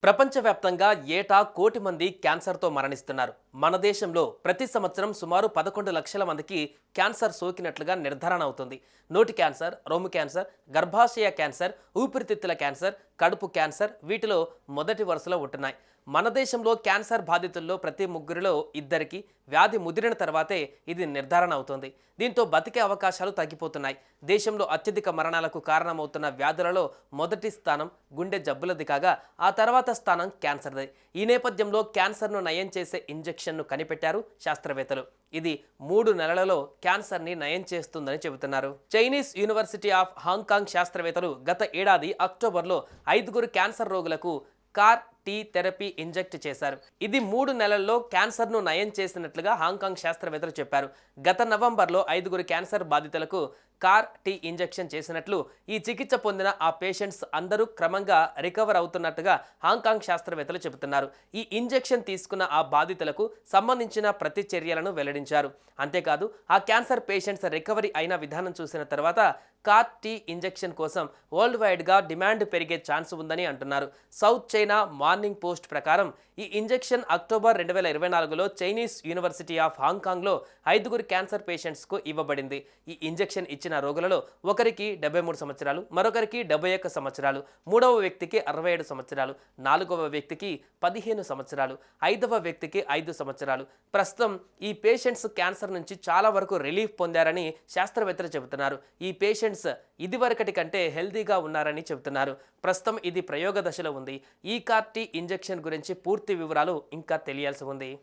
ప్రపంచవ్యాప్తంగా ఏటా కోటి మంది క్యాన్సర్తో మరణిస్తున్నారు. మన దేశంలో ప్రతి సంవత్సరం సుమారు 11 లక్షల మందికి క్యాన్సర్ సోకినట్లుగా నిర్ధారణ అవుతుంది. నోటి క్యాన్సర్, రొమ్ము క్యాన్సర్, గర్భాశయ క్యాన్సర్, ఊపిరితిత్తుల క్యాన్సర్, కడుపు క్యాన్సర్ వీటిలో మొదటి వరుసలో ఉంటున్నాయి. మన దేశంలో క్యాన్సర్ బాధితుల్లో ప్రతి ముగ్గురిలో ఇద్దరికి వ్యాధి ముదిరిన తర్వాతే ఇది నిర్ధారణ అవుతుంది. దీంతో బతికే అవకాశాలు తగ్గిపోతున్నాయి. దేశంలో అత్యధిక మరణాలకు కారణమవుతున్న వ్యాధులలో మొదటి స్థానం గుండె జబ్బులది కాగా ఆ తర్వాత స్థానం క్యాన్సర్ది. ఈ నేపథ్యంలో క్యాన్సర్ను నయం చేసే ఇంజెక్షన్ను కనిపెట్టారు శాస్త్రవేత్తలు. ఇది 3 నెలలలో క్యాన్సర్ని నయం చేస్తుందని చెబుతున్నారు. చైనీస్ యూనివర్సిటీ ఆఫ్ హాంకాంగ్ శాస్త్రవేత్తలు గత ఏడాది అక్టోబర్లో 5 క్యాన్సర్ రోగులకు కార్ టీ థెరపీ ఇంజెక్ట్ చేశారు. ఇది 3 నెలల్లో క్యాన్సర్ను నయం చేసినట్లుగా హాంకాంగ్ శాస్త్రవేత్తలు చెప్పారు. గత నవంబర్లో 5 క్యాన్సర్ బాధితులకు కార్ టీ ఇంజెక్షన్ చేసినట్లు, ఈ చికిత్స పొందిన ఆ పేషెంట్స్ అందరూ క్రమంగా రికవర్ అవుతున్నట్టుగా హాంకాంగ్ శాస్త్రవేత్తలు చెబుతున్నారు. ఈ ఇంజెక్షన్ తీసుకున్న ఆ బాధితులకు సంబంధించిన ప్రతి చర్యలను వెల్లడించారు. అంతేకాదు ఆ క్యాన్సర్ పేషెంట్స్ రికవరీ అయిన విధానం చూసిన తర్వాత కార్ టీ ఇంజెక్షన్ కోసం వరల్డ్ వైడ్గా డిమాండ్ పెరిగే ఛాన్స్ ఉందని అంటున్నారు. సౌత్ చైనా మార్నింగ్ పోస్ట్ ప్రకారం ఈ ఇంజెక్షన్ అక్టోబర్ 2024లో చైనీస్ యూనివర్సిటీ ఆఫ్ హాంకాంగ్లో 5 క్యాన్సర్ పేషెంట్స్కు ఇవ్వబడింది. ఈ ఇంజెక్షన్ ఇచ్చిన రోగులలో ఒకరికి 73 సంవత్సరాలు, మరొకరికి 71 సంవత్సరాలు, మూడవ వ్యక్తికి 67 సంవత్సరాలు, నాలుగవ వ్యక్తికి 15 సంవత్సరాలు, ఐదవ వ్యక్తికి 5 సంవత్సరాలు. ప్రస్తుతం ఈ పేషెంట్స్ క్యాన్సర్ నుంచి చాలా వరకు రిలీఫ్ పొందారని శాస్త్రవేత్తలు చెబుతున్నారు. ఈ పేషెంట్స్ ఇదివరకటి కంటే హెల్తీగా ఉన్నారని చెబుతున్నారు. ప్రస్తుతం ఇది ప్రయోగ దశలో ఉంది. ఈ కార్ టీ ఇంజెక్షన్ గురించి పూర్తి వివరాలు ఇంకా తెలియాల్సి ఉంది.